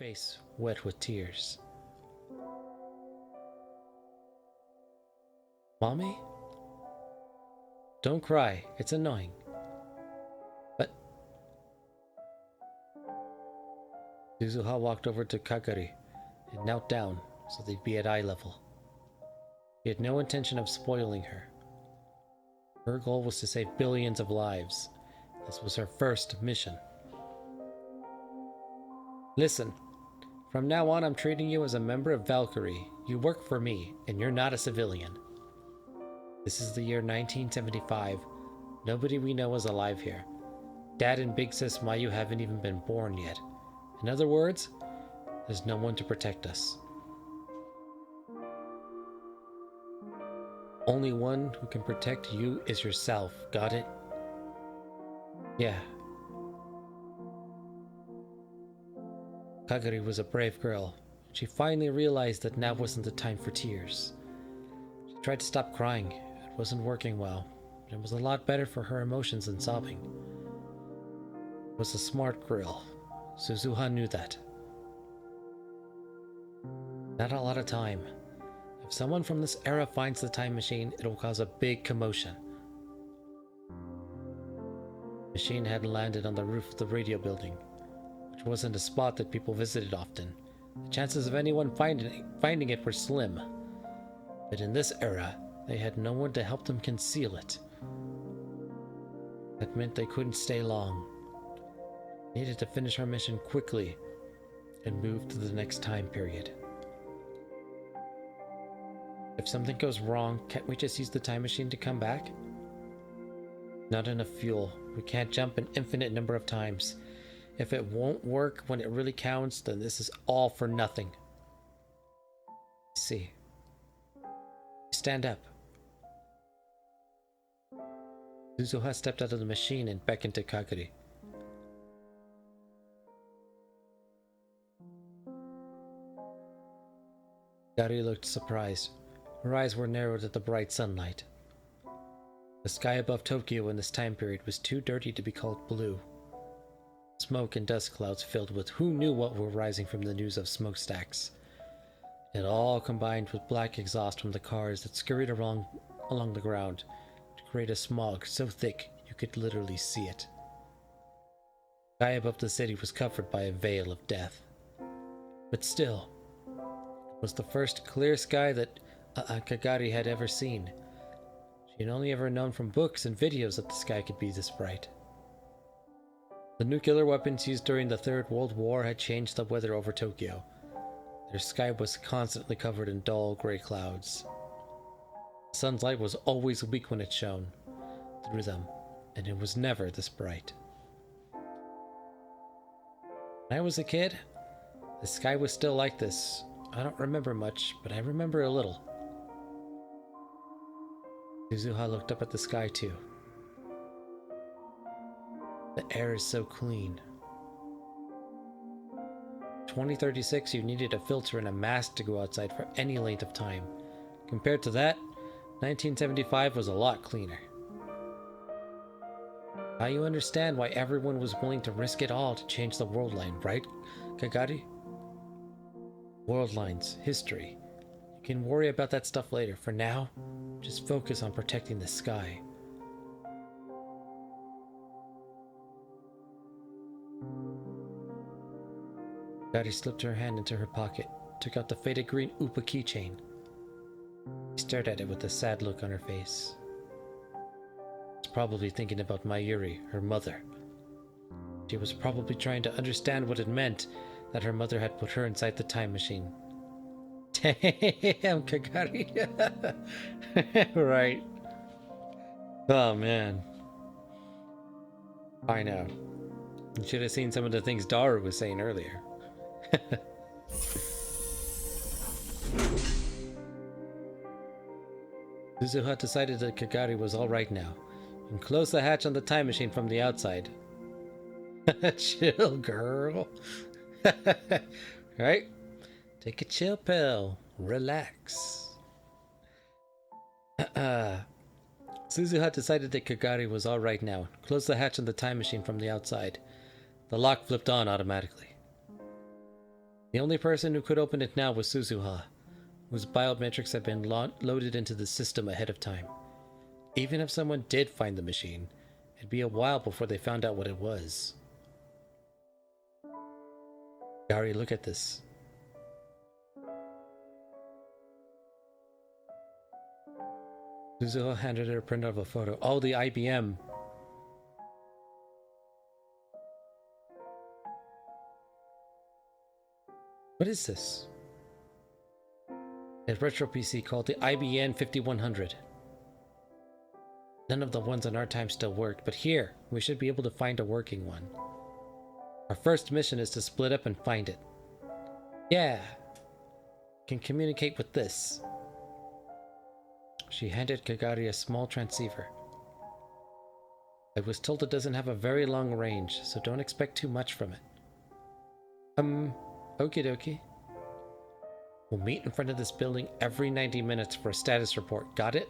face wet with tears. Mommy? Don't cry, it's annoying. But... Suzuha walked over to Kagari and knelt down so they'd be at eye level. He had no intention of spoiling her. Her goal was to save billions of lives. This was her first mission. Listen, from now on I'm treating you as a member of Valkyrie. You work for me, and you're not a civilian. This is the year 1975. Nobody we know is alive here. Dad and Big Sis Mayu haven't even been born yet. In other words, there's no one to protect us. Only one who can protect you is yourself, got it? Yeah. Kagari was a brave girl. She finally realized that now wasn't the time for tears. She tried to stop crying. It wasn't working well, but it was a lot better for her emotions than sobbing. It was a smart girl. Suzuha knew that. Not a lot of time. If someone from this era finds the time machine, it'll cause a big commotion. The machine had landed on the roof of the radio building, which wasn't a spot that people visited often. The chances of anyone finding it were slim. But in this era, they had no one to help them conceal it. That meant they couldn't stay long. They needed to finish our mission quickly and move to the next time period. If something goes wrong, can't we just use the time machine to come back? Not enough fuel. We can't jump an infinite number of times. If it won't work when it really counts, then this is all for nothing. See. Stand up. Suzuha stepped out of the machine and beckoned to Kagari. Kagari looked surprised. Her eyes were narrowed at the bright sunlight. The sky above Tokyo in this time period was too dirty to be called blue. Smoke and dust clouds filled with who knew what were rising from the news of smokestacks. It all combined with black exhaust from the cars that scurried along the ground to create a smog so thick you could literally see it. The sky above the city was covered by a veil of death. But still, it was the first clear sky that Kagari had ever seen. She had only ever known from books and videos that the sky could be this bright. The nuclear weapons used during the Third World War had changed the weather over Tokyo. Their sky was constantly covered in dull gray clouds. The sun's light was always weak when it shone through them, and it was never this bright. When I was a kid, the sky was still like this. I don't remember much, but I remember a little. Suzuha looked up at the sky too. The air is so clean. 2036, you needed a filter and a mask to go outside for any length of time. Compared to that, 1975 was a lot cleaner. Now you understand why everyone was willing to risk it all to change the world line, right, Kagari? World lines, history. You can worry about that stuff later. For now, just focus on protecting the sky. Kagari slipped her hand into her pocket, took out the faded green Upa keychain. She stared at it with a sad look on her face. She was probably thinking about Mayuri, her mother. She was probably trying to understand what it meant that her mother had put her inside the time machine. Damn, Kagari. Right. Oh, man. I know. You should have seen some of the things Daru was saying earlier. Suzuha decided that Kagari was alright now, and closed the hatch on the time machine from the outside. Chill, girl. Right? Take a chill pill. Relax. Suzuha decided that Kagari was alright now. Closed the hatch on the time machine from the outside. The lock flipped on automatically. The only person who could open it now was Suzuha, whose biometrics had been loaded into the system ahead of time. Even if someone did find the machine, it'd be a while before they found out what it was. Gary, look at this. Suzuha handed her a printout of a photo. Oh, the IBM. What is this? A retro PC called the IBM 5100. None of the ones in our time still worked, but here, we should be able to find a working one. Our first mission is to split up and find it. Yeah! Can communicate with this. She handed Kagari a small transceiver. I was told it doesn't have a very long range, so don't expect too much from it. Okie dokie. We'll meet in front of this building every 90 minutes for a status report. Got it?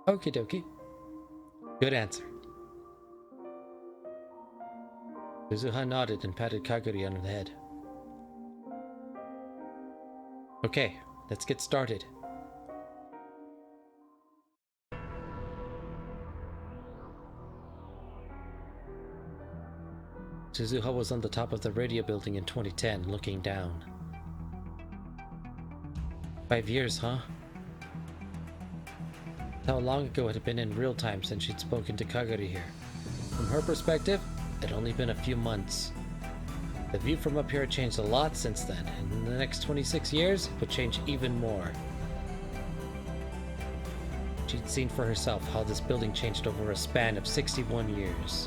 Okie dokie. Good answer. Suzuha nodded and patted Kagari on the head. Okay, let's get started. Suzuha was on the top of the radio building in 2010, looking down. 5 years, huh? How long ago it had been in real time since she'd spoken to Kagari here. From her perspective, it had only been a few months. The view from up here had changed a lot since then, and in the next 26 years, it would change even more. She'd seen for herself how this building changed over a span of 61 years.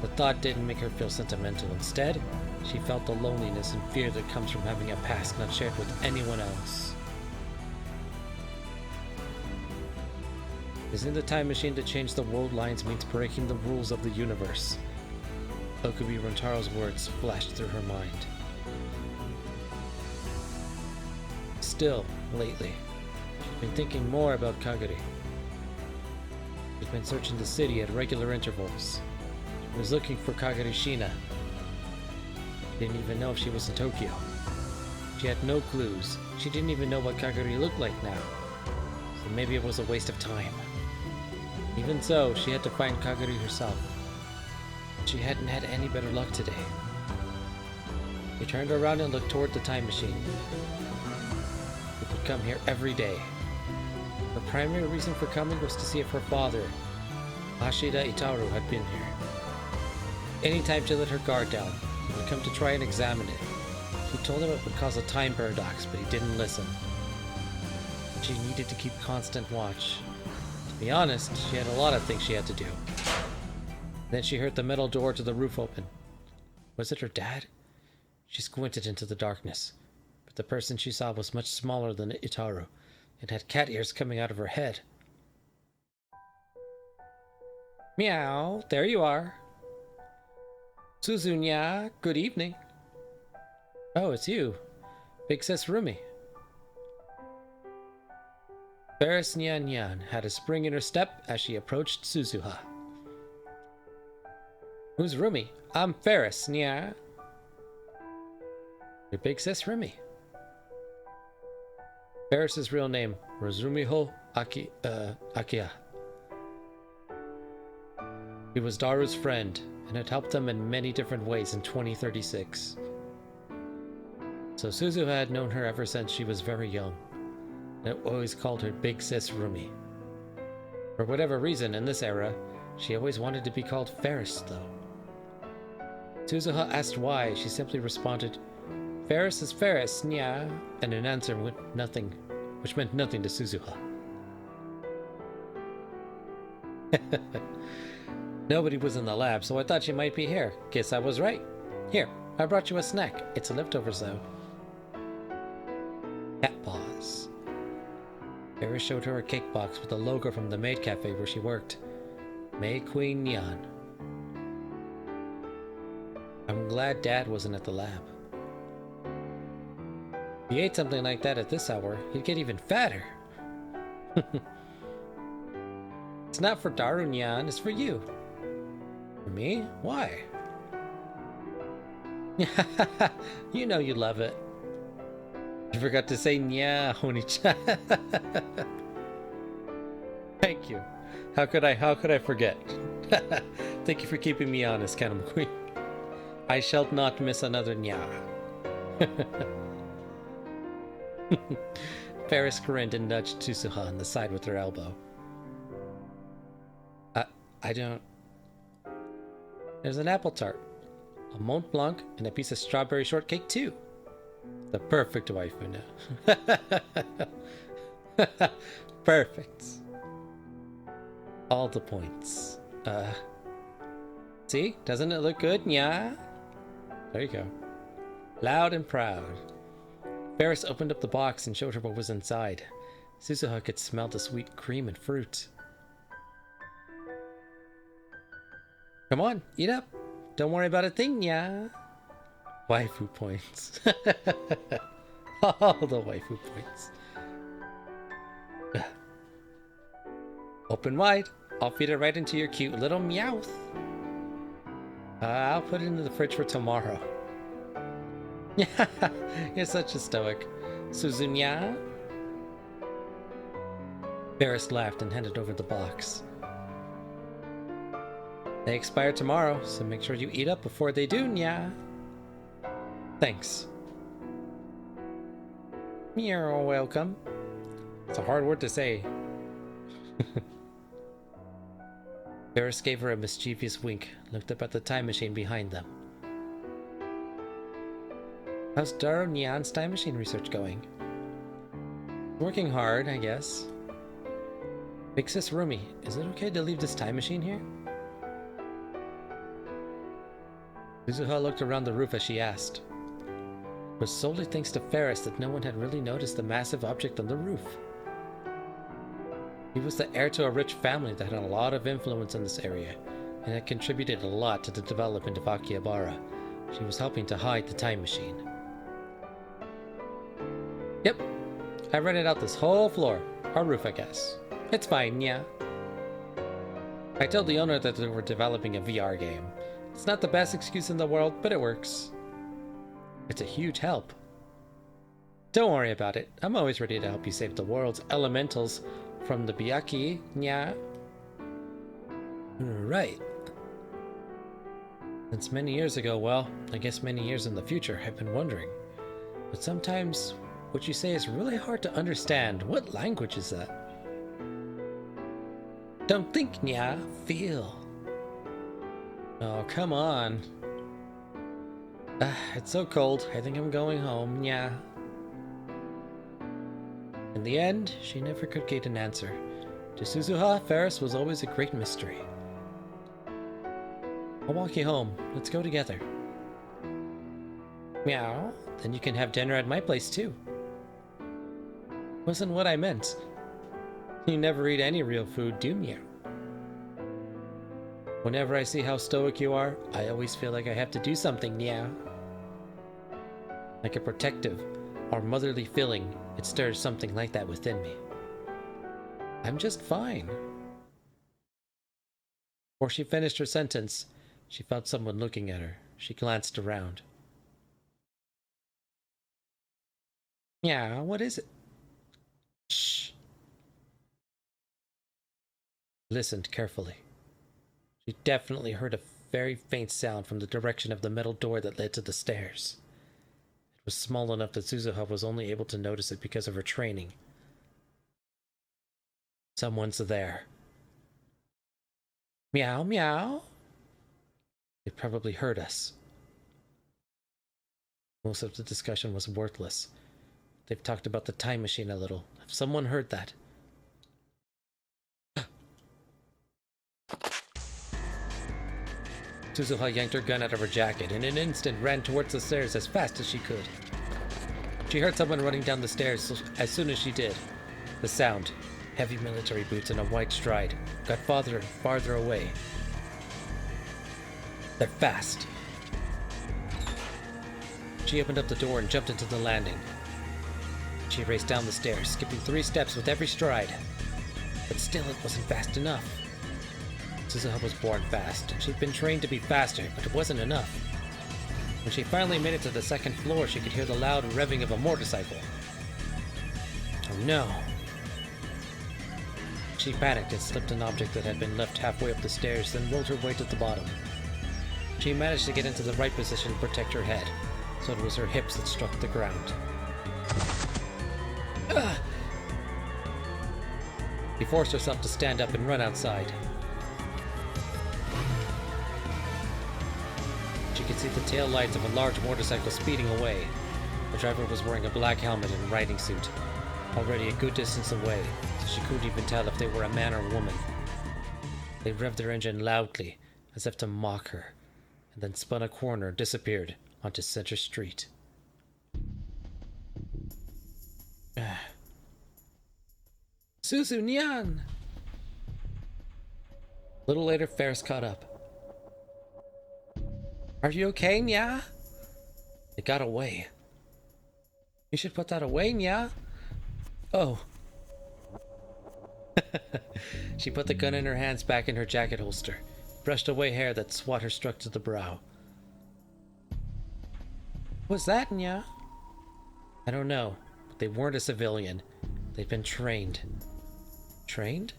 The thought didn't make her feel sentimental. Instead, she felt the loneliness and fear that comes from having a past not shared with anyone else. Using the time machine to change the world lines means breaking the rules of the universe. Okubi Rontaro's words flashed through her mind. Still, lately, she's been thinking more about Kagari. She's been searching the city at regular intervals. She was looking for Kagari Shina. Didn't even know if she was in Tokyo. She had no clues. She didn't even know what Kagari looked like now. So maybe it was a waste of time. Even so, she had to find Kagari herself. She hadn't had any better luck today. She turned around and looked toward the time machine. It would come here every day. The primary reason for coming was to see if her father, Hashida Itaru, had been here. Anytime she let her guard down, he would come to try and examine it. She told him it would cause a time paradox, but he didn't listen. She needed to keep constant watch. To be honest, she had a lot of things she had to do. Then she heard the metal door to the roof open. Was it her dad? She squinted into the darkness, but the person she saw was much smaller than Itaru and had cat ears coming out of her head. Meow, there you are. Suzunya, good evening. Oh, it's you. Big Sis Rumi. Ferris Nyan Nyan had a spring in her step as she approached Suzuha. Who's Rumi? I'm Ferris, Nya. Your big sis Rumi. Ferris's real name was Rumiho Akiya. He was Daru's friend and had helped them in many different ways in 2036. So Suzuha had known her ever since she was very young, and always called her Big Sis Rumi. For whatever reason, in this era, she always wanted to be called Ferris, though. Suzuha asked why. She simply responded, Ferris is Ferris, nya, and an answer which meant nothing to Suzuha. Nobody was in the lab, so I thought she might be here. Guess I was right. Here, I brought you a snack. It's a leftovers, though. Cat paws. Ferris showed her a cake box with a logo from the maid cafe where she worked. May Queen Nyan. I'm glad Dad wasn't at the lab. If he ate something like that at this hour, he'd get even fatter. It's not for Daru Nyan, it's for you. For me? Why? You know you love it. You forgot to say nya, Oni-chan. Thank you. How could I forget? Thank you for keeping me honest, Cannibal Queen. I shall not miss another nya. Ferris grinned and nudged Tsuzuha on the side with her elbow. I don't... There's an apple tart, a Mont Blanc, and a piece of strawberry shortcake too. The perfect waifu now. Perfect. All the points. See? Doesn't it look good? Yeah? There you go. Loud and proud. Ferris opened up the box and showed her what was inside. Tsuzuha could smell the sweet cream and fruit. Come on, eat up. Don't worry about a thing, yeah? Waifu points. All the waifu points. Open wide. I'll feed it right into your cute little meowth. I'll put it into the fridge for tomorrow. You're such a stoic. Suzunya? Ferris laughed and handed over the box. They expire tomorrow, so make sure you eat up before they do, nya. Thanks. You're welcome. It's a hard word to say. Ferris gave her a mischievous wink, looked up at the time machine behind them. How's Daro Nyan's time machine research going? Working hard, I guess. Big Sis Rumi, is it okay to leave this time machine here? Tsuzuha looked around the roof as she asked. It was solely thanks to Ferris that no one had really noticed the massive object on the roof. He was the heir to a rich family that had a lot of influence in this area, and had contributed a lot to the development of Akihabara. She was helping to hide the time machine. Yep, I rented out this whole floor, or roof I guess. It's fine, yeah. I told the owner that they were developing a VR game. It's not the best excuse in the world, but it works. It's a huge help. Don't worry about it. I'm always ready to help you save the world's elementals from the Byaki, nya. Right. Since many years ago, well, I guess many years in the future, I've been wondering. But sometimes what you say is really hard to understand. What language is that? Don't think, nya. Feel. Oh, come on. It's so cold. I think I'm going home, nya. In the end, she never could get an answer. To Tsuzuha, Ferris was always a great mystery. I'll walk you home. Let's go together. Meow. Then you can have dinner at my place too. Wasn't what I meant. You never eat any real food, do you? Whenever I see how stoic you are, I always feel like I have to do something, yeah. Like a protective or motherly feeling, it stirs something like that within me. I'm just fine. Before she finished her sentence, she felt someone looking at her. She glanced around. Yeah, what is it? Shh. Listened carefully. She definitely heard a very faint sound from the direction of the metal door that led to the stairs. It was small enough that Tsuzuha was only able to notice it because of her training. Someone's there. Meow, meow. They probably heard us. Most of the discussion was worthless. They've talked about the time machine a little. If someone heard that... Tsuzuha yanked her gun out of her jacket and in an instant ran towards the stairs as fast as she could. She heard someone running down the stairs as soon as she did. The sound, heavy military boots and a white stride, got farther and farther away. They're fast. She opened up the door and jumped into the landing. She raced down the stairs, skipping 3 steps with every stride. But still it wasn't fast enough. Tsuzuha was born fast, and she'd been trained to be faster, but it wasn't enough. When she finally made it to the second floor, she could hear the loud revving of a motorcycle. Oh no. She panicked and slipped an object that had been left halfway up the stairs, then rolled her way to the bottom. She managed to get into the right position to protect her head, so it was her hips that struck the ground. Ugh! She forced herself to stand up and run outside. She could see the tail lights of a large motorcycle speeding away. The driver was wearing a black helmet and riding suit, already a good distance away, so she couldn't even tell if they were a man or woman. They revved their engine loudly, as if to mock her, and then spun a corner and disappeared onto Center Street. Suzu Nyan! A little later, Ferris caught up. Are you okay, Nya? It got away. You should put that away, Nya. Oh. She put the gun in her hands back in her jacket holster, brushed away hair that swat her struck to the brow. What's that, Nya? I don't know, but they weren't a civilian. They'd been trained. Trained?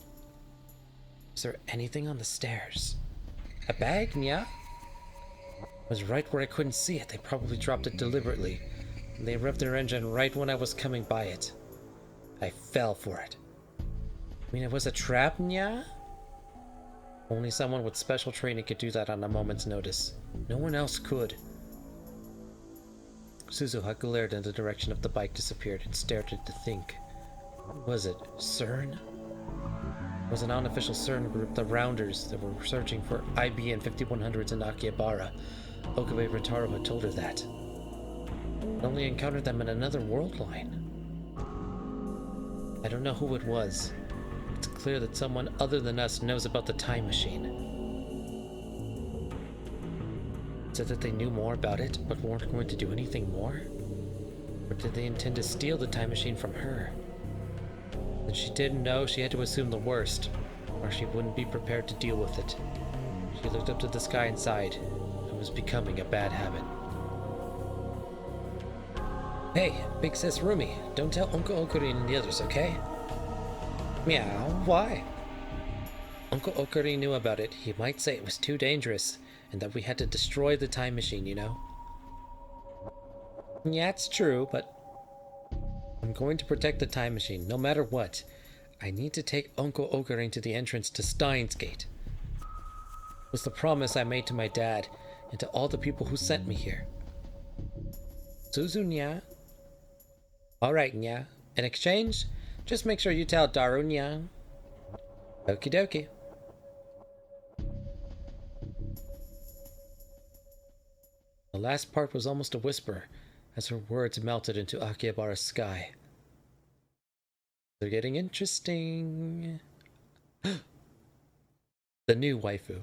Was there anything on the stairs? A bag, Nya? It was right where I couldn't see it. They probably dropped it deliberately. And they revved their engine right when I was coming by it. I fell for it. I mean, it was a trap, Nya? Only someone with special training could do that on a moment's notice. No one else could. Suzu glared in the direction of the bike disappeared and stared at to think. Was it CERN? It was an unofficial CERN group, the Rounders, that were searching for IBN 5100s in Akihabara. Okabe Rintaro had told her that. I'd only encountered them in another world line. I don't know who it was. It's clear that someone other than us knows about the time machine. Said that they knew more about it, but weren't going to do anything more? Or did they intend to steal the time machine from her? When she didn't know, she had to assume the worst, or she wouldn't be prepared to deal with it. She looked up to the sky and sighed. It was becoming a bad habit. Hey, Big Sis Rumi, don't tell Uncle Okarin and the others, okay? Meow, why? Uncle Okarin knew about it. He might say it was too dangerous, and that we had to destroy the time machine, you know? Yeah, it's true, but I'm going to protect the time machine, no matter what. I need to take Uncle Okarin to the entrance to Steins Gate. It was the promise I made to my dad, and to all the people who sent me here. Suzu, Nya? Alright, Nya. In exchange, just make sure you tell Daru, Nya. Okie dokie. The last part was almost a whisper, as her words melted into Akihabara's sky. They're getting interesting. The new waifu.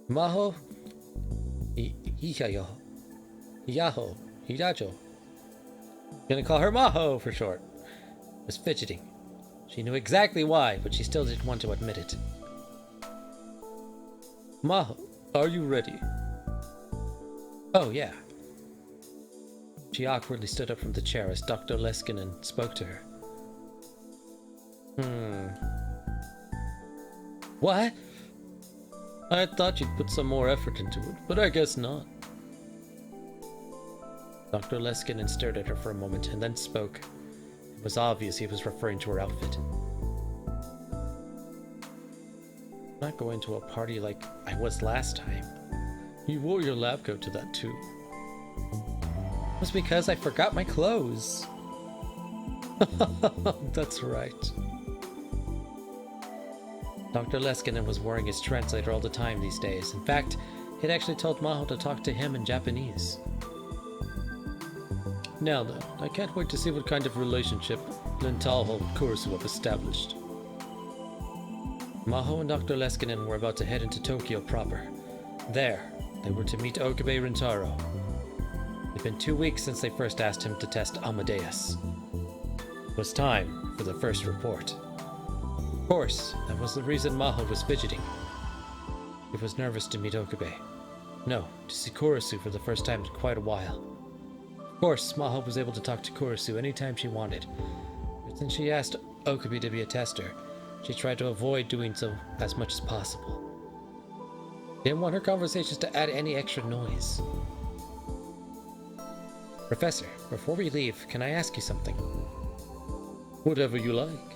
Maho, Ihayo, Yaho, Hirajo. Gonna call her Maho for short. Was fidgeting. She knew exactly why, but she still didn't want to admit it. Maho, are you ready? Oh, yeah. She awkwardly stood up from the chair as Dr. Leskinen spoke to her. What? I thought you'd put some more effort into it, but I guess not. Dr. Leskinen stared at her for a moment and then spoke. It was obvious he was referring to her outfit. I'm not going to a party like I was last time. You wore your lab coat to that too. It was because I forgot my clothes. That's right. Dr. Leskinen was wearing his translator all the time these days. In fact, he'd actually told Maho to talk to him in Japanese. Now then, I can't wait to see what kind of relationship Lintalho and Kurisu have established. Maho and Dr. Leskinen were about to head into Tokyo proper. There, they were to meet Okabe Rintaro. It'd been 2 weeks since they first asked him to test Amadeus. It was time for the first report. Of course, that was the reason Maho was fidgeting. He was nervous to meet Okabe. No, to see Kurisu for the first time in quite a while. Of course, Maho was able to talk to Kurisu anytime she wanted, but since she asked Okabe to be a tester, she tried to avoid doing so as much as possible. Didn't want her conversations to add any extra noise. Professor, before we leave, can I ask you something? Whatever you like.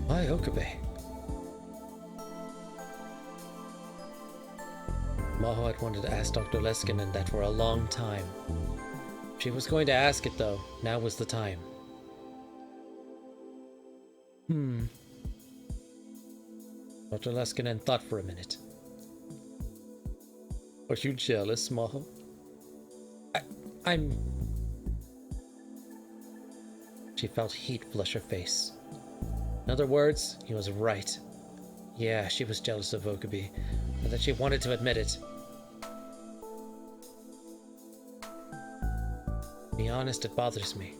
Why Okabe? Maho had wanted to ask Dr. Leskinen that for a long time. If she was going to ask it though, now was the time. Dr. Leskinen thought for a minute. Are you jealous, Maho? I'm... She felt heat flush her face. In other words, he was right. Yeah, she was jealous of Okabe, and that she wanted to admit it. To be honest, it bothers me.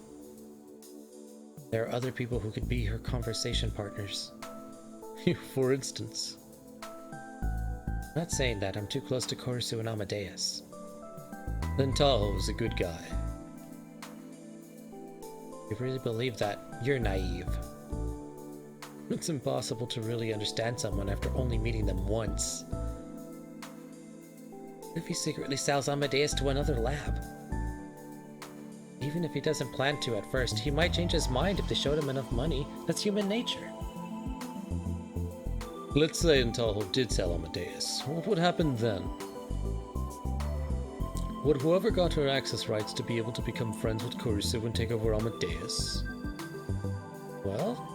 There are other people who could be her conversation partners. You, for instance. Not saying that, I'm too close to Kurisu and Amadeus. Then Taho is a good guy. If you really believe that, you're naive. It's impossible to really understand someone after only meeting them once. What if he secretly sells Amadeus to another lab? Even if he doesn't plan to at first, he might change his mind if they showed him enough money. That's human nature. Let's say Intalho did sell Amadeus. What would happen then? Would whoever got her access rights to be able to become friends with Kurisu and take over Amadeus? Well?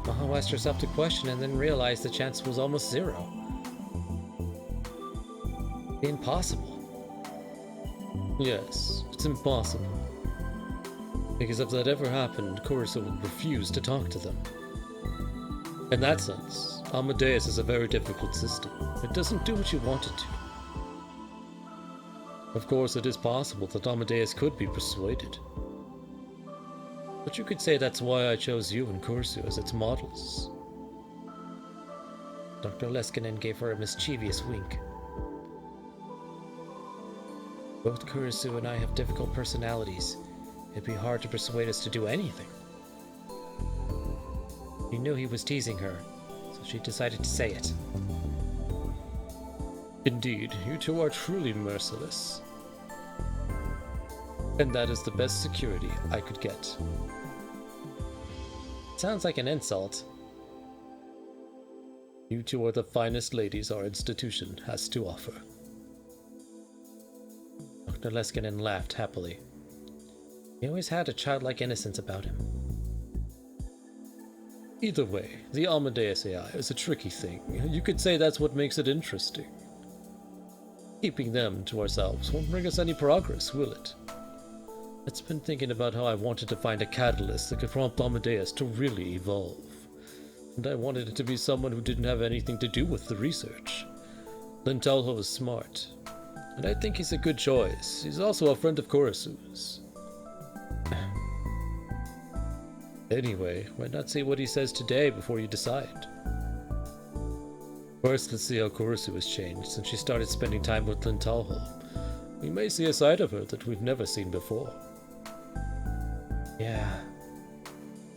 Maho asked herself the question and then realized the chance was almost zero. Impossible. Yes, it's impossible. Because if that ever happened, Kurisu would refuse to talk to them. In that sense, Amadeus is a very difficult system. It doesn't do what you want it to. Of course, it is possible that Amadeus could be persuaded. But you could say that's why I chose you and Kurisu as its models. Dr. Leskinen gave her a mischievous wink. Both Kurisu and I have difficult personalities. It'd be hard to persuade us to do anything. She knew he was teasing her, so she decided to say it. Indeed, you two are truly merciless. And that is the best security I could get. Sounds like an insult. You two are the finest ladies our institution has to offer. Dr. Leskinen laughed happily. He always had a childlike innocence about him. Either way, the Amadeus AI is a tricky thing. You could say that's what makes it interesting. Keeping them to ourselves won't bring us any progress, will it? I've been thinking about how I wanted to find a catalyst that could prompt Amadeus to really evolve. And I wanted it to be someone who didn't have anything to do with the research. Lintalho is smart, and I think he's a good choice. He's also a friend of Kurisu's. Anyway, why not see what he says today before you decide? First, let's see how Kurisu has changed since she started spending time with Lintalho. We may see a side of her that we've never seen before. Yeah.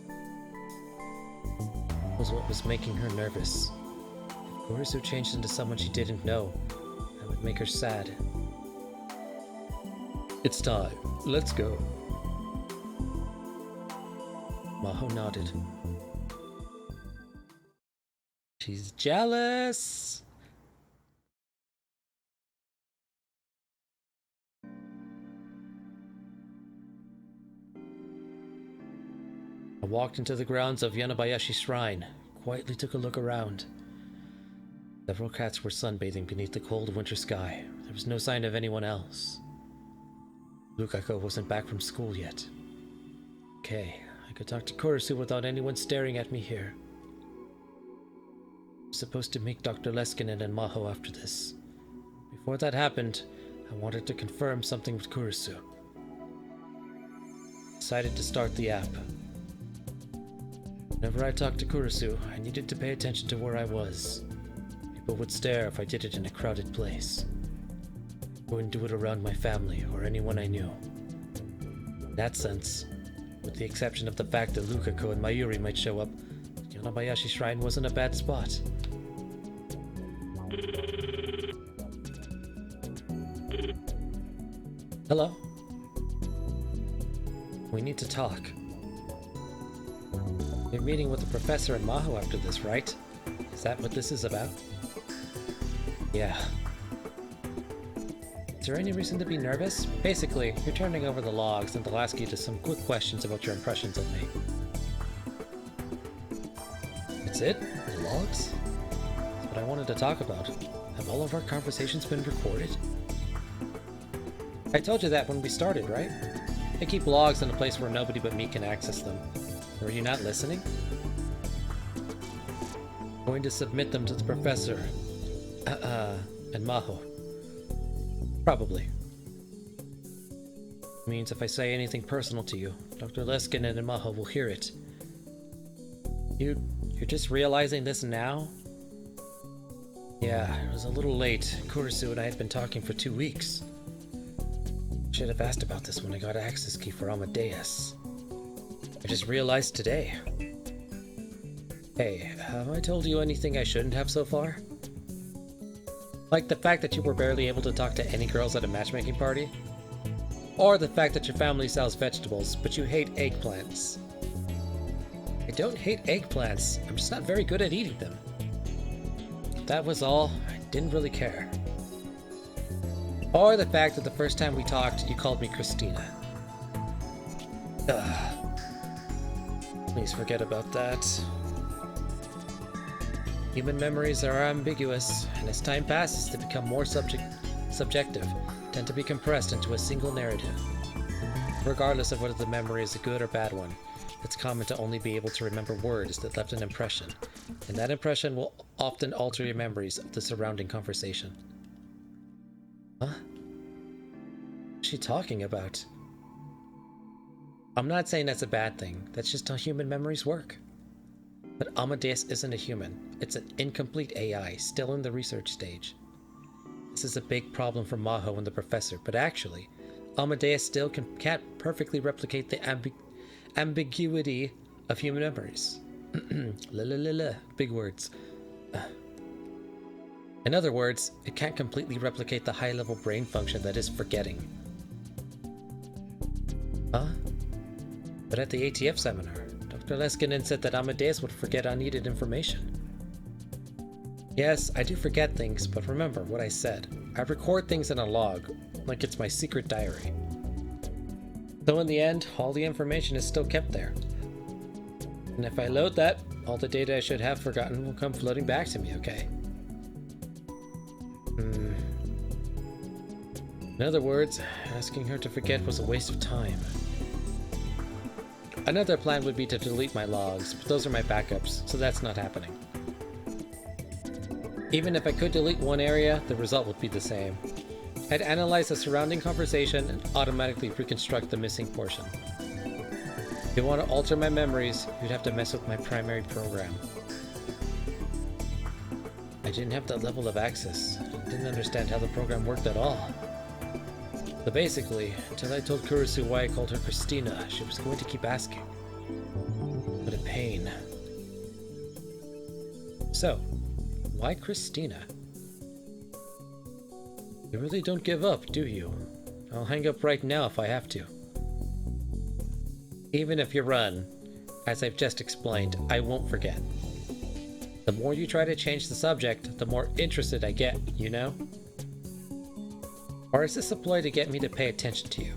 That was what was making her nervous. If Kurisu changed into someone she didn't know, that would make her sad. It's time. Let's go. Maho nodded. She's jealous. I walked into the grounds of Yanabayashi Shrine, quietly took a look around. Several cats were sunbathing beneath the cold winter sky. There was no sign of anyone else. Lukako wasn't back from school yet. Okay, I could talk to Kurisu without anyone staring at me here. I'm supposed to meet Dr. Leskinen and Maho after this. Before that happened, I wanted to confirm something with Kurisu. Decided to start the app. Whenever I talked to Kurisu, I needed to pay attention to where I was. People would stare if I did it in a crowded place. I wouldn't do it around my family or anyone I knew. In that sense, with the exception of the fact that Lukako and Mayuri might show up, Yonabayashi Shrine wasn't a bad spot. Hello? We need to talk. You're meeting with the professor and Maho after this, right? Is that what this is about? Yeah. Is there any reason to be nervous? Basically, you're turning over the logs and they'll ask you just some quick questions about your impressions of me. That's it? The logs? That's what I wanted to talk about. Have all of our conversations been recorded? I told you that when we started, right? I keep logs in a place where nobody but me can access them. Were you not listening? I'm going to submit them to the professor. And Maho. Probably. Means if I say anything personal to you, Dr. Leskin and Maho will hear it. You're just realizing this now? Yeah, it was a little late. Kurisu and I had been talking for 2 weeks. Should have asked about this when I got access key for Amadeus. I just realized today. Hey, have I told you anything I shouldn't have so far? Like the fact that you were barely able to talk to any girls at a matchmaking party? Or the fact that your family sells vegetables, but you hate eggplants? I don't hate eggplants, I'm just not very good at eating them. If that was all, I didn't really care. Or the fact that the first time we talked, you called me Christina. Ugh. Please forget about that. Human memories are ambiguous, and as time passes, they become more subjective, tend to be compressed into a single narrative. Regardless of whether the memory is a good or bad one, it's common to only be able to remember words that left an impression, and that impression will often alter your memories of the surrounding conversation. Huh? What's she talking about? I'm not saying that's a bad thing, that's just how human memories work. But Amadeus isn't a human, it's an incomplete AI, still in the research stage. This is a big problem for Maho and the professor, but actually, Amadeus still can't perfectly replicate the ambiguity of human memories. Big words. In other words, it can't completely replicate the high-level brain function that is forgetting. Huh? But at the ATF seminar, Dr. Leskinen said that Amadeus would forget unneeded information. Yes, I do forget things, but remember what I said. I record things in a log, like it's my secret diary. So in the end, all the information is still kept there. And if I load that, all the data I should have forgotten will come floating back to me, okay? In other words, asking her to forget was a waste of time. Another plan would be to delete my logs, but those are my backups, so that's not happening. Even if I could delete one area, the result would be the same. I'd analyze the surrounding conversation and automatically reconstruct the missing portion. If you want to alter my memories, you'd have to mess with my primary program. I didn't have that level of access. I didn't understand how the program worked at all. So basically, until I told Kurisu why I called her Christina, she was going to keep asking. What a pain. So, why Christina? You really don't give up, do you? I'll hang up right now if I have to. Even if you run, as I've just explained, I won't forget. The more you try to change the subject, the more interested I get, you know? Or is this a ploy to get me to pay attention to you?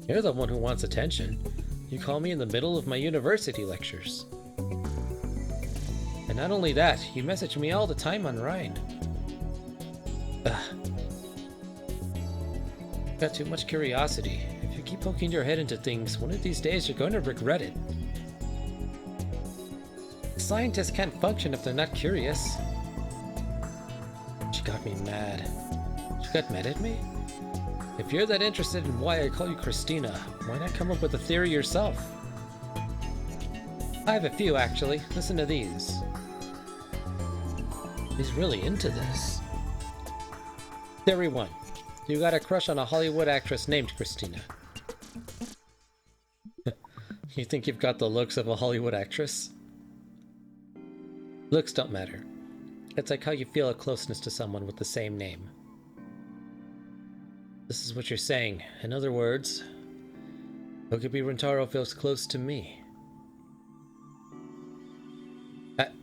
You're the one who wants attention. You call me in the middle of my university lectures. And not only that, you message me all the time on Rhine. Got too much curiosity. If you keep poking your head into things, one of these days you're going to regret it. Scientists can't function if they're not curious. She got me mad. She got mad at me? If you're that interested in why I call you Christina, why not come up with a theory yourself? I have a few, actually. Listen to these. He's really into this. Theory 1. You got a crush on a Hollywood actress named Christina. You think you've got the looks of a Hollywood actress? Looks don't matter. It's like how you feel a closeness to someone with the same name. This is what you're saying. In other words, Okibi Rentaro feels close to me.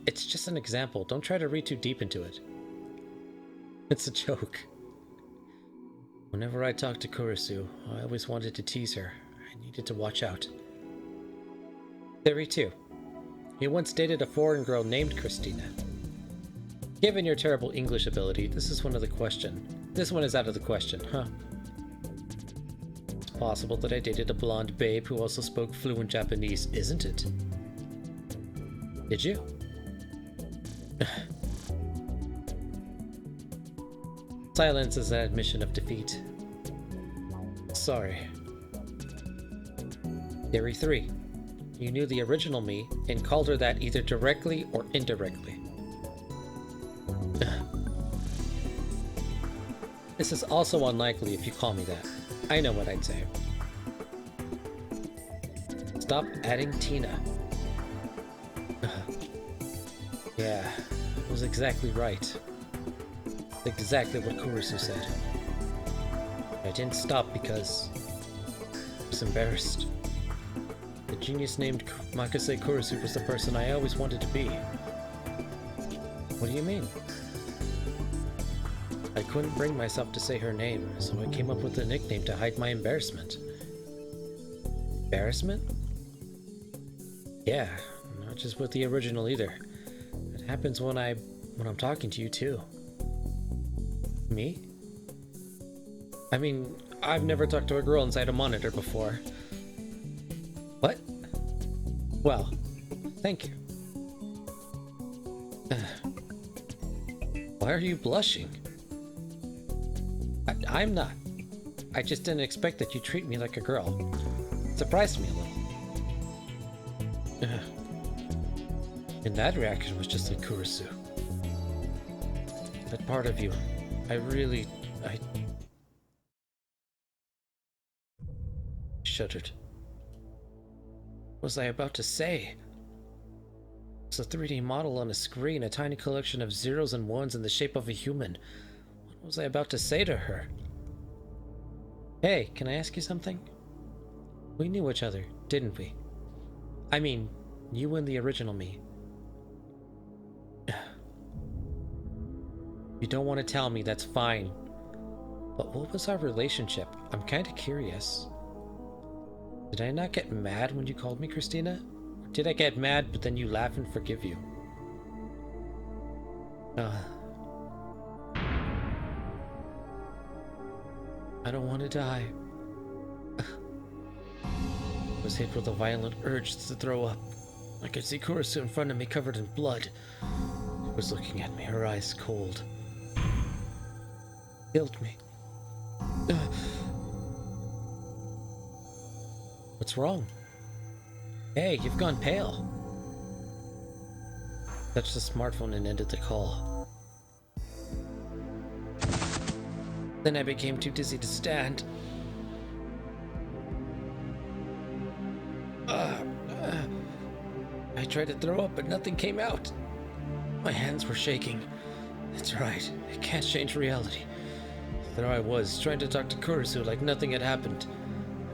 It's just an example. Don't try to read too deep into it. It's a joke. Whenever I talked to Kurisu, I always wanted to tease her. I needed to watch out. Theory 2. You once dated a foreign girl named Christina. Given your terrible English ability, this is one of the question. This one is out of the question, huh? It's possible that I dated a blonde babe who also spoke fluent Japanese, isn't it? Did you? Silence is an admission of defeat. Sorry. Theory 3. You knew the original me and called her that either directly or indirectly. This is also unlikely if you call me that. I know what I'd say. Stop adding Tina. Yeah, it was exactly right. Exactly what Kurisu said. I didn't stop because I was embarrassed. The genius named Makase Kurisu was the person I always wanted to be. What do you mean? I couldn't bring myself to say her name, so I came up with a nickname to hide my embarrassment. Embarrassment? Yeah, not just with the original either. It happens when I'm talking to you too. Me? I mean, I've never talked to a girl inside a monitor before. What? Well, thank you. Why are you blushing? I'm not. I just didn't expect that you treat me like a girl. It surprised me a little. And that reaction was just like Kurisu. That part of you, I shuddered. What was I about to say? It's a 3D model on a screen, a tiny collection of zeros and ones in the shape of a human. What was I about to say to her? Hey, can I ask you something? We knew each other, didn't we? I mean, you and the original me. You don't want to tell me, that's fine. But what was our relationship? I'm kind of curious. Did I not get mad when you called me Christina? Or did I get mad but then you laugh and forgive you? I don't want to die. I was hit with a violent urge to throw up. I could see Kurisu in front of me covered in blood. She was looking at me, her eyes cold. Killed me. What's wrong? Hey, you've gone pale. Touched the smartphone and ended the call. Then I became too dizzy to stand. I tried to throw up, but nothing came out. My hands were shaking. That's right, I can't change reality. There I was, trying to talk to Kurisu like nothing had happened.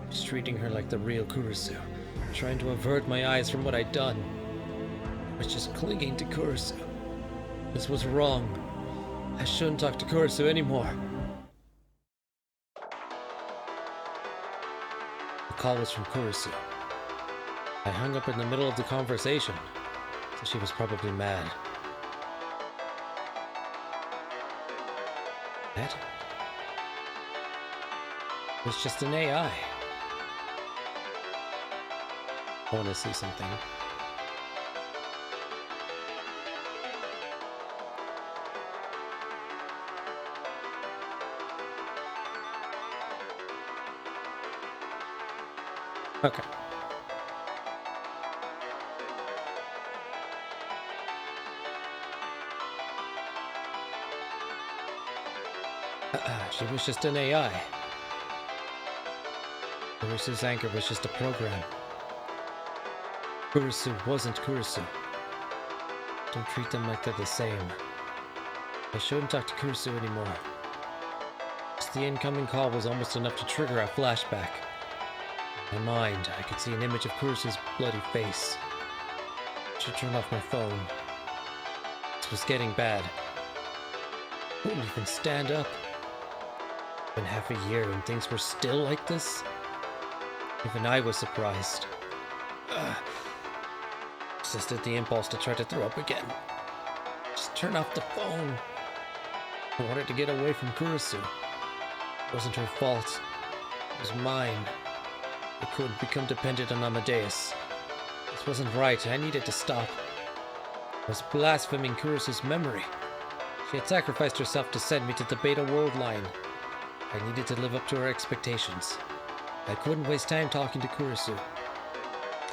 I was treating her like the real Kurisu, trying to avert my eyes from what I'd done. I was just clinging to Kurisu. This was wrong. I shouldn't talk to Kurisu anymore. The call was from Kurisu. I hung up in the middle of the conversation, so she was probably mad. That? It was just an AI. I want to see something. Okay. She was just an AI. Kurisu's anger was just a program. Kurisu wasn't Kurisu. Don't treat them like they're the same. I shouldn't talk to Kurisu anymore. Just the incoming call was almost enough to trigger a flashback. In my mind, I could see an image of Kurisu's bloody face. I should turn off my phone. This was getting bad. I couldn't even stand up. It's been half a year and things were still like this? Even I was surprised. Resisted the impulse to try to throw up again. Just turn off the phone. I wanted to get away from Kurisu. It wasn't her fault. It was mine. I couldn't become dependent on Amadeus. This wasn't right. I needed to stop. I was blaspheming Kurisu's memory. She had sacrificed herself to send me to the Beta World line. I needed to live up to her expectations. I couldn't waste time talking to Kurisu.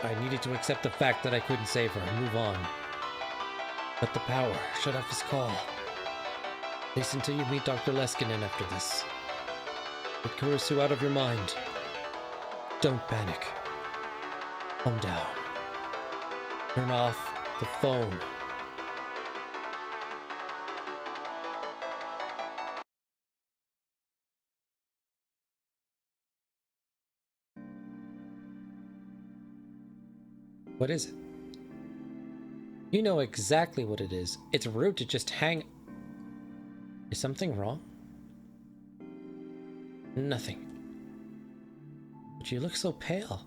I needed to accept the fact that I couldn't save her and move on. But the power shut off his call. Listen till you meet Dr. Leskinen after this. Get Kurisu out of your mind. Don't panic. Calm down. Turn off the phone. What is it? You know exactly what it is. It's rude to just hang... Is something wrong? Nothing. But you look so pale.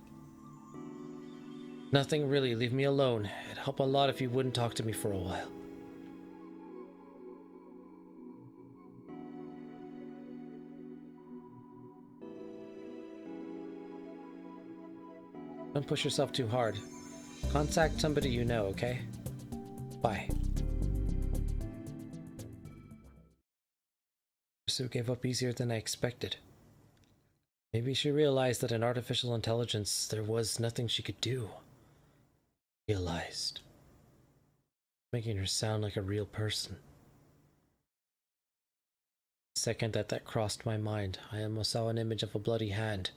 Nothing really. Leave me alone. It'd help a lot if you wouldn't talk to me for a while. Don't push yourself too hard. Contact somebody you know, okay? Bye. Sue gave up easier than I expected. Maybe she realized that in artificial intelligence there was nothing she could do. Realized. Making her sound like a real person. The second that crossed my mind, I almost saw an image of a bloody hand.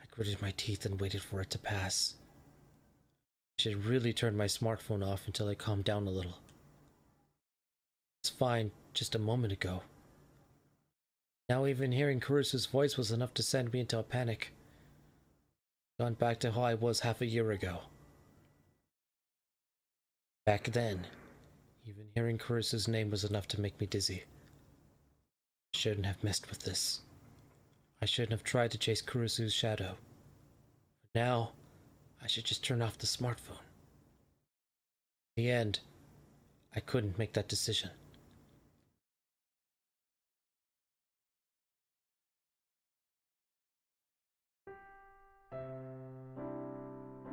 I gritted my teeth and waited for it to pass. I should really turn my smartphone off until I calmed down a little. It's fine just a moment ago. Now even hearing Kurisu's voice was enough to send me into a panic. Gone back to how I was half a year ago. Back then, even hearing Kurisu's name was enough to make me dizzy. I shouldn't have messed with this. I shouldn't have tried to chase Kurisu's shadow. But now, I should just turn off the smartphone. In the end, I couldn't make that decision.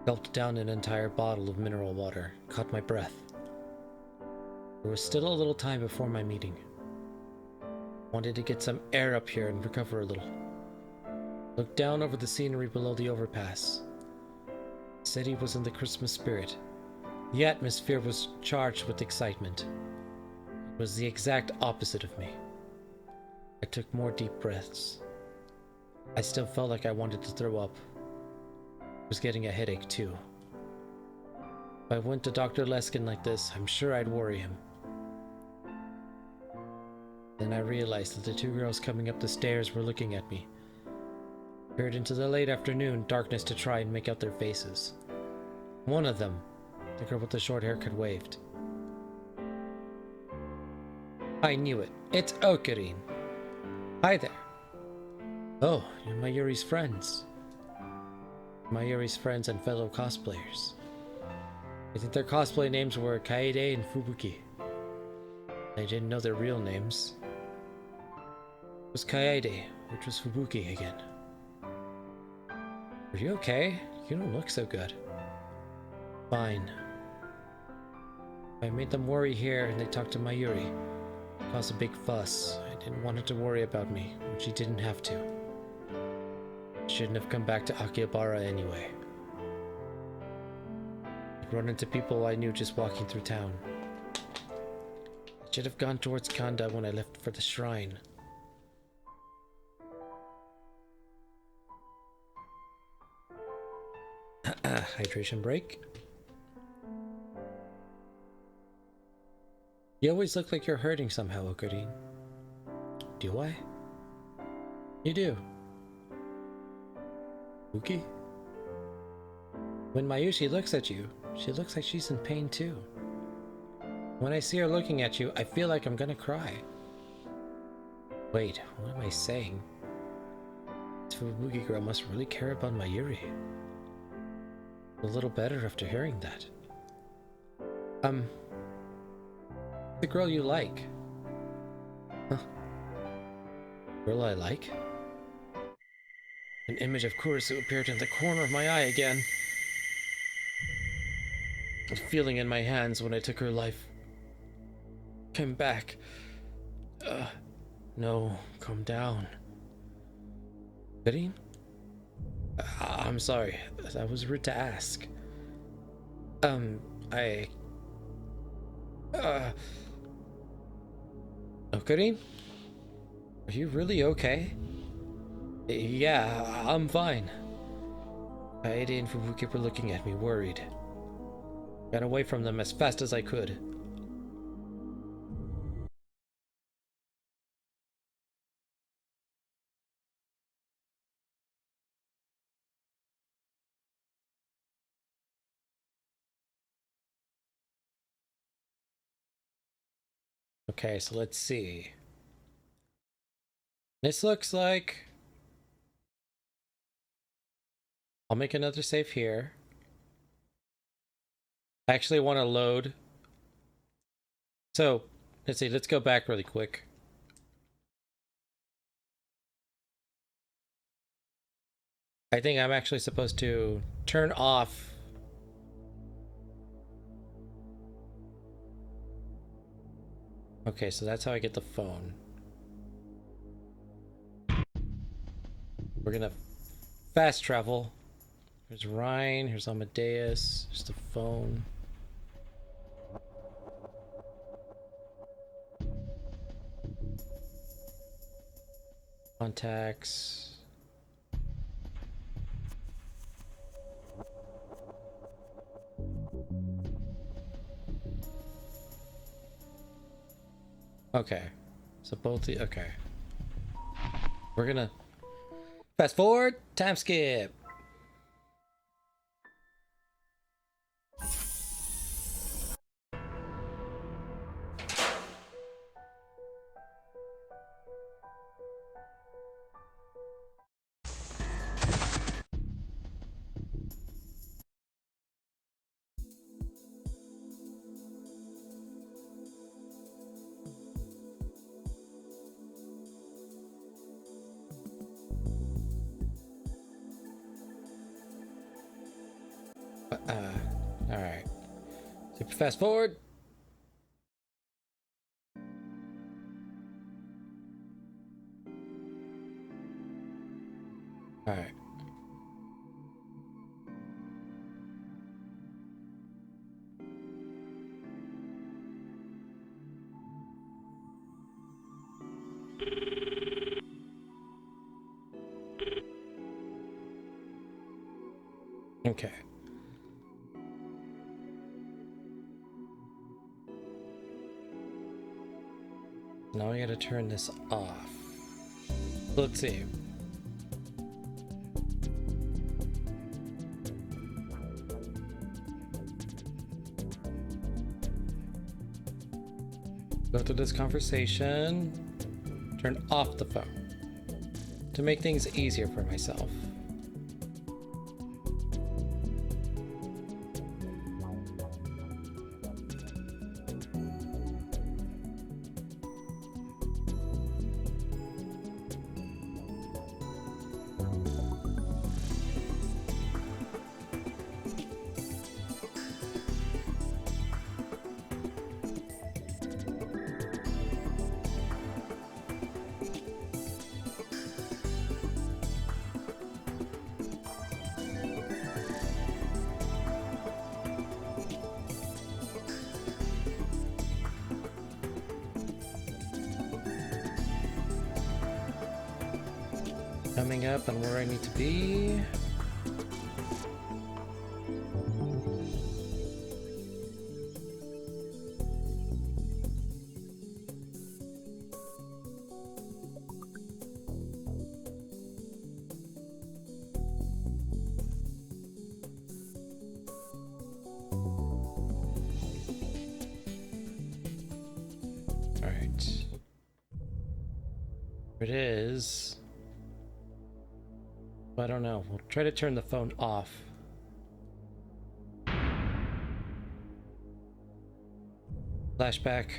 Gulped down an entire bottle of mineral water, caught my breath. There was still a little time before my meeting. Wanted to get some air up here and recover a little. Looked down over the scenery below the overpass. The city was in the Christmas spirit. The atmosphere was charged with excitement. It was the exact opposite of me. I took more deep breaths. I still felt like I wanted to throw up. I was getting a headache too. If I went to Dr. Leskin like this, I'm sure I'd worry him. Then I realized that the two girls coming up the stairs were looking at me. Peered into the late afternoon darkness to try and make out their faces. One of them, the girl with the short haircut, waved. I knew it. It's Ocarine. Hi there. Oh, you're Mayuri's friends. Mayuri's friends and fellow cosplayers. I think their cosplay names were Kaede and Fubuki. I didn't know their real names. It was Kaede, which was Fubuki again. Are you okay? You don't look so good. Fine. I made them worry here and they talked to Mayuri. Caused a big fuss. I didn't want her to worry about me when she didn't have to. I shouldn't have come back to Akihabara anyway. I'd run into people I knew just walking through town. I should have gone towards Kanda when I left for the shrine. hydration break. You always look like you're hurting somehow, Okudin. Do I? You do. Uki? When Mayushi looks at you, she looks like she's in pain too. When I see her looking at you, I feel like I'm gonna cry. Wait, what am I saying? This Fubuki girl must really care about Mayuri. A little better after hearing that. The girl you like. Huh. Girl I like? An image of Kurisu appeared in the corner of my eye again. A feeling in my hands when I took her life came back. No, calm down. Okudin? I'm sorry. That was rude to ask. Okudin? Are you really okay? Yeah, I'm fine. Kaede and Fubuki were looking at me, worried. Got away from them as fast as I could. Okay, so let's see. This looks like... I'll make another save here. I actually want to load. So, let's see, let's go back really quick. I think I'm actually supposed to turn off. Okay, so that's how I get the phone. We're gonna fast travel. Here's Ryan, here's Amadeus, here's the phone. Contacts. Okay, so both the, okay. We're gonna fast forward, time skip. Alright. Super fast forward. Alright. Okay. Now I gotta turn this off. Let's see. Go through this conversation. Turn off the phone. To make things easier for myself. Coming up on where I need to be. It is. I don't know. We'll try to turn the phone off. Flashback.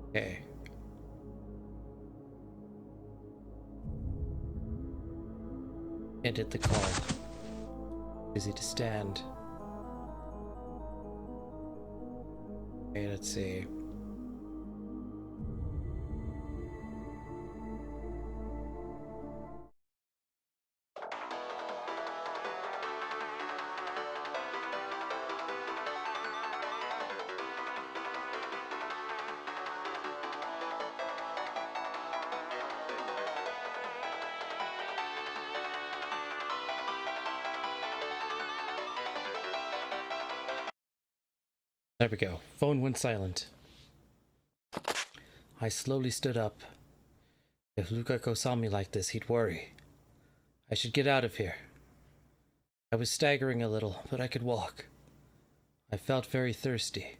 Okay. Ended the call. Busy to stand. Okay, let's see. There we go. Phone went silent. I slowly stood up. If Lukaku saw me like this, he'd worry. I should get out of here. I was staggering a little, but I could walk. I felt very thirsty.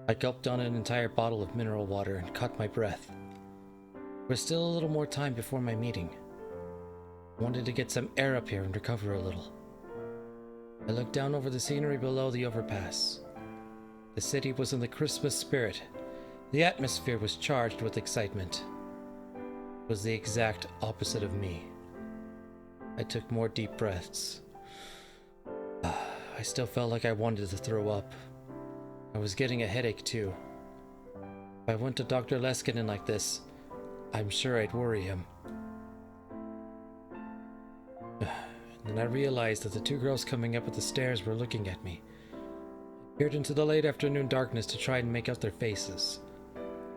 I gulped down an entire bottle of mineral water and caught my breath. There was still a little more time before my meeting. I wanted to get some air up here and recover a little. I looked down over the scenery below the overpass. The city was in the Christmas spirit. The atmosphere was charged with excitement. It was the exact opposite of me. I took more deep breaths. I still felt like I wanted to throw up. I was getting a headache too. If I went to Dr. Leskinen like this, I'm sure I'd worry him. And I realized that the two girls coming up the stairs were looking at me. I peered into the late afternoon darkness to try and make out their faces.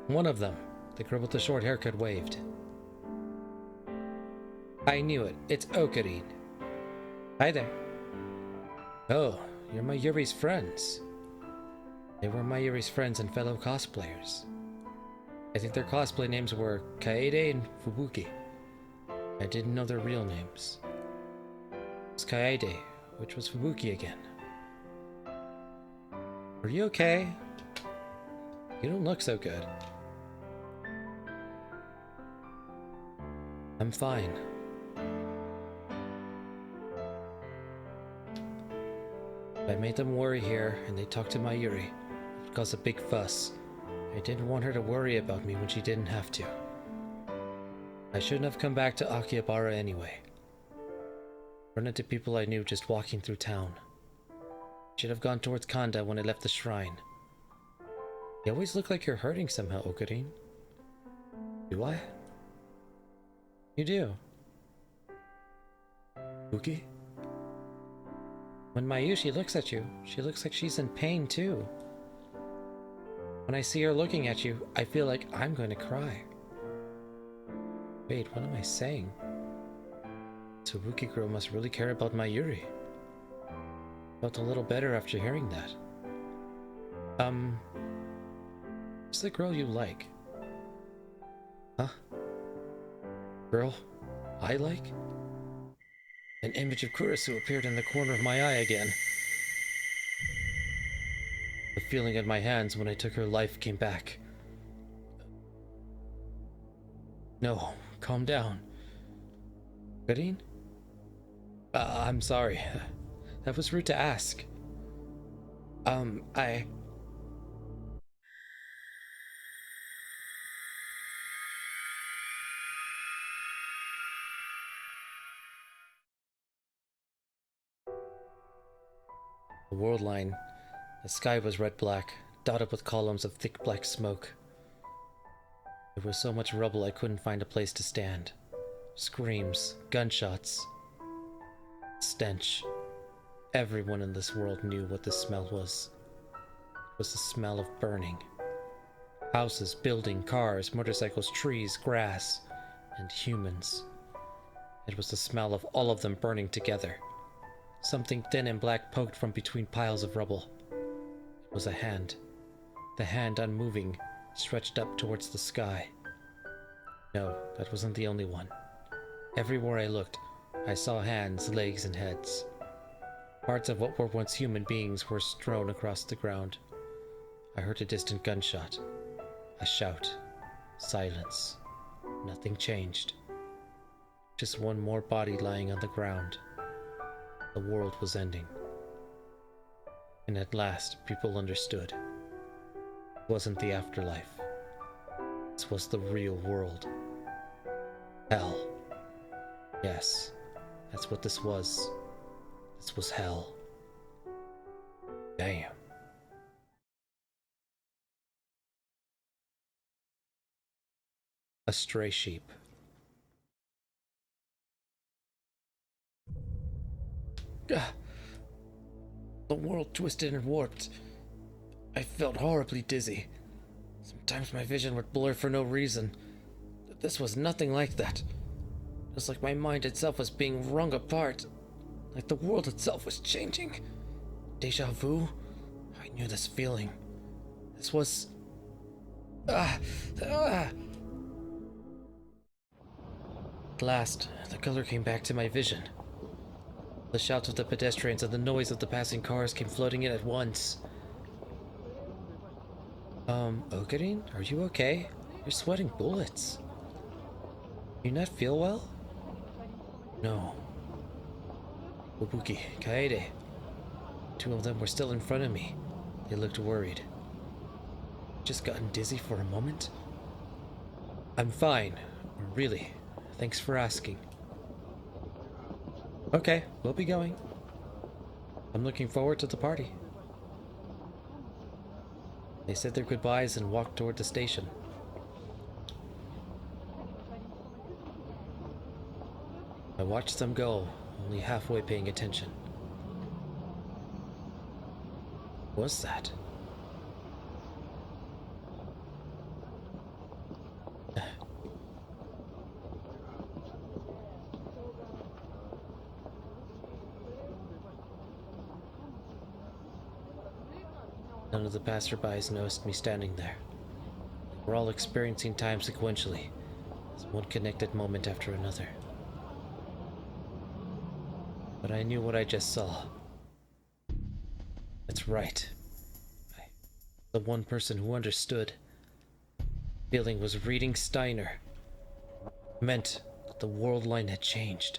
One of them, the girl with the short haircut, waved. I knew it. It's Ocarine. Hi there. Oh, you're Mayuri's friends. They were Mayuri's friends and fellow cosplayers. I think their cosplay names were Kaede and Fubuki. I didn't know their real names. It was Kaede, which was Fubuki again. Are you okay? You don't look so good. I'm fine. I made them worry here, and they talked to Mayuri. It caused a big fuss. I didn't want her to worry about me when she didn't have to. I shouldn't have come back to Akihabara anyway. Run into people I knew just walking through town. Should have gone towards Kanda when I left the shrine. You always look like you're hurting somehow, Ocarine. Do I? You do. Fubuki? When Mayushi looks at you, she looks like she's in pain too. When I see her looking at you, I feel like I'm going to cry. Wait, what am I saying? Fubuki girl must really care about Mayuri. Felt a little better after hearing that. Who's the girl you like? Huh? Girl I like? An image of Kurisu appeared in the corner of my eye again. The feeling in my hands when I took her life came back. No, calm down. Ocarine? I'm sorry. That was rude to ask. The world line. The sky was red-black, dotted with columns of thick black smoke. There was so much rubble I couldn't find a place to stand. Screams, gunshots, stench. Everyone in this world knew what the smell was. It was the smell of burning. Houses, buildings, cars, motorcycles, trees, grass, and humans. It was the smell of all of them burning together. Something thin and black poked from between piles of rubble. It was a hand. The hand, unmoving, stretched up towards the sky. No, that wasn't the only one. Everywhere I looked, I saw hands, legs, and heads. Parts of what were once human beings were strewn across the ground. I heard a distant gunshot. A shout. Silence. Nothing changed. Just one more body lying on the ground. The world was ending. And at last, people understood. It wasn't the afterlife. This was the real world. Hell. Yes, that's what this was. This was hell. Damn. A stray sheep. Ah. The world twisted and warped. I felt horribly dizzy. Sometimes my vision would blur for no reason. This was nothing like that. It was like my mind itself was being wrung apart. Like the world itself was changing. Deja vu? I knew this feeling. This was... At last, the color came back to my vision. The shouts of the pedestrians and the noise of the passing cars came flooding in at once. Okarine, are you okay? You're sweating bullets. You not feel well? No. Ubuki, Kaede. Two of them were still in front of me. They looked worried. Just gotten dizzy for a moment? I'm fine. Really. Thanks for asking. Okay, we'll be going. I'm looking forward to the party. They said their goodbyes and walked toward the station. I watched them go, only halfway paying attention. What was that? None of the passerbys noticed me standing there. We're all experiencing time sequentially, as one connected moment after another. But I knew what I just saw. That's right. The one person who understood. Feeling was reading Steiner. It meant that the world line had changed.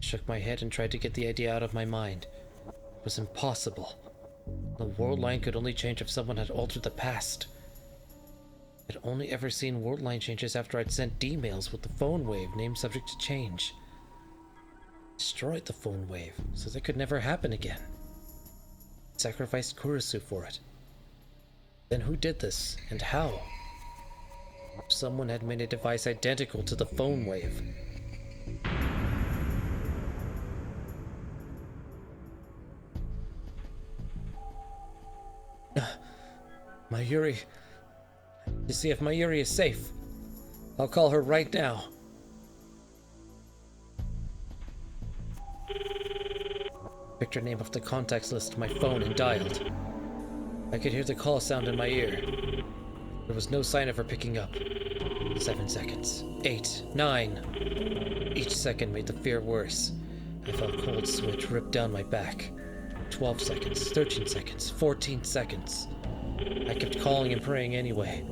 Shook my head and tried to get the idea out of my mind. It was impossible. The world line could only change if someone had altered the past. I'd only ever seen world line changes after I'd sent D-mails with the phone wave named subject to change. Destroyed the phone wave so that could never happen again. Sacrificed Kurisu for it. Then who did this and how? Someone had made a device identical to the phone wave. Mayuri. To see if Mayuri is safe. I'll call her right now. Picked her name off the contacts list on my phone and dialed. I could hear the call sound in my ear. There was no sign of her picking up. 7 seconds. 8. 9. Each second made the fear worse. I felt cold sweat rip down my back. 12 seconds. 13 seconds. 14 seconds. I kept calling and praying anyway.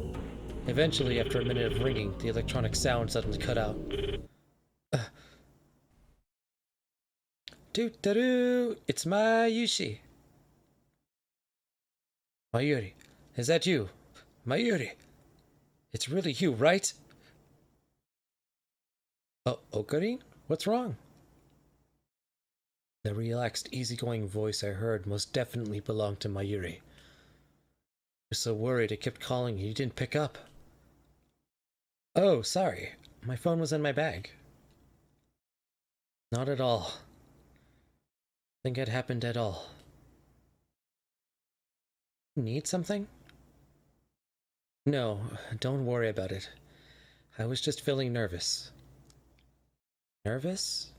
Eventually, after a minute of ringing, the electronic sound suddenly cut out. Doo-da-doo! It's Mayushi. Mayuri, is that you? Mayuri! It's really you, right? Oh, Okarine? What's wrong? The relaxed, easygoing voice I heard most definitely belonged to Mayuri. I was so worried I kept calling you didn't pick up. Oh, sorry. My phone was in my bag. Not at all. Think it happened at all. Need something? No, don't worry about it. I was just feeling nervous. Nervous?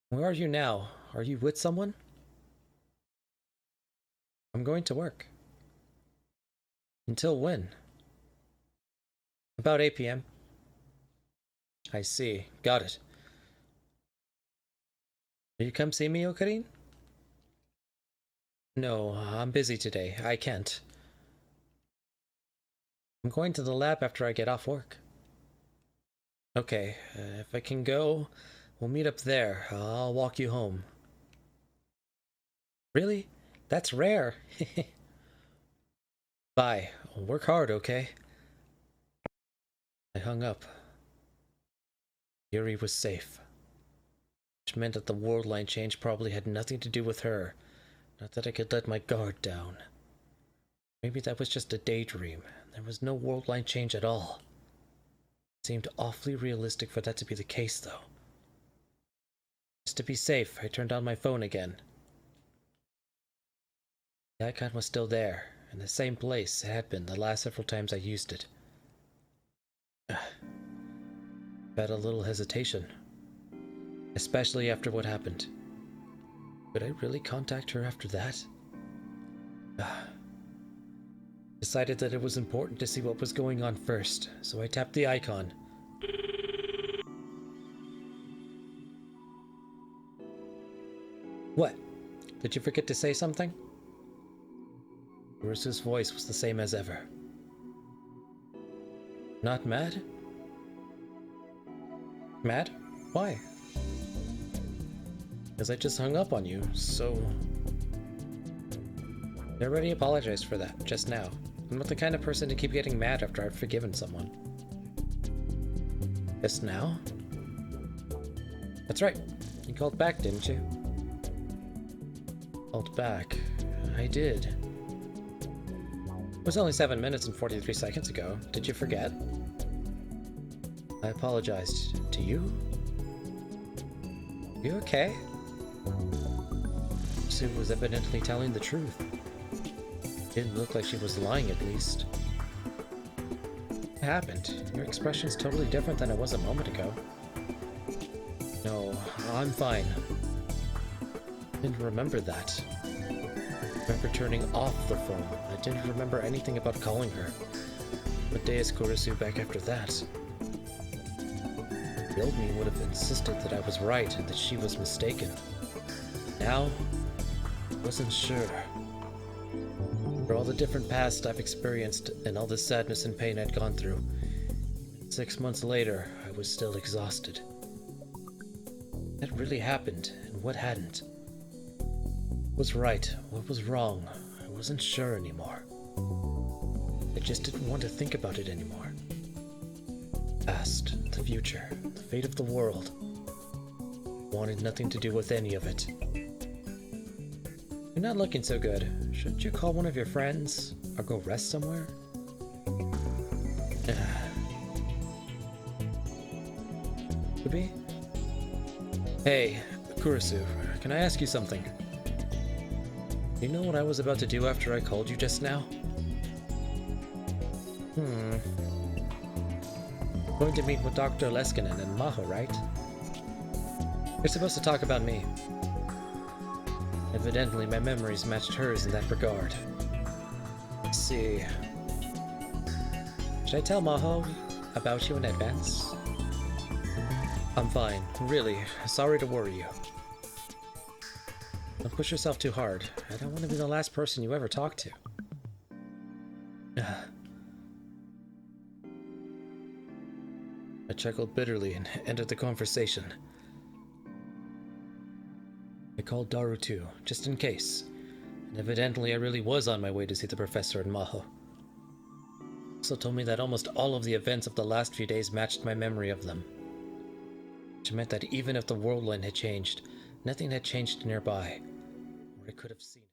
Where are you now? Are you with someone? I'm going to work. Until when? About 8 p.m. I see. Got it. Will you come see me, Okarine? No, I'm busy today. I can't. I'm going to the lab after I get off work. Okay, if I can go, we'll meet up there. I'll walk you home. Really? That's rare. Bye. Work hard, okay? I hung up. Yuri was safe. Which meant that the world line change probably had nothing to do with her. Not that I could let my guard down. Maybe that was just a daydream. There was no world line change at all. It seemed awfully realistic for that to be the case, though. Just to be safe, I turned on my phone again. The icon was still there, in the same place it had been the last several times I used it. Had a little hesitation. Especially after what happened. Could I really contact her after that? Decided that it was important to see what was going on first, so I tapped the icon. What? Did you forget to say something? Urisu's voice was the same as ever. Not mad? Mad? Why? Because I just hung up on you, so... I already apologized for that, just now. I'm not the kind of person to keep getting mad after I've forgiven someone. Just now? That's right. You called back, didn't you? Called back. I did. It was only 7 minutes and 43 seconds ago. Did you forget? I apologized. To you? You okay? Sue was evidently telling the truth. Didn't look like she was lying, at least. What happened? Your expression's totally different than it was a moment ago. No, I'm fine. Didn't remember that. I remember turning off the phone. I didn't remember anything about calling her. What day is Kurisu back after that? The old me would have insisted that I was right and that she was mistaken. Now, I wasn't sure. For all the different pasts I've experienced and all the sadness and pain I'd gone through, 6 months later, I was still exhausted. What really happened, and what hadn't? What was right? What was wrong? I wasn't sure anymore. I just didn't want to think about it anymore. Past, the future, the fate of the world. Wanted nothing to do with any of it. You're not looking so good. Shouldn't you call one of your friends? Or go rest somewhere? Could be? Hey, Kurisu, can I ask you something? You know what I was about to do after I called you just now? Going to meet with Dr. Leskinen and Maho, right? You're supposed to talk about me. Evidently, my memories matched hers in that regard. Let's see. Should I tell Maho about you in advance? I'm fine, really. Sorry to worry you. Don't push yourself too hard. I don't want to be the last person you ever talk to. I chuckled bitterly and ended the conversation. I called Daru too, just in case. And evidently I really was on my way to see the professor and Maho. Also told me that almost all of the events of the last few days matched my memory of them. Which meant that even if the world line had changed, nothing had changed nearby, where I could have seen it.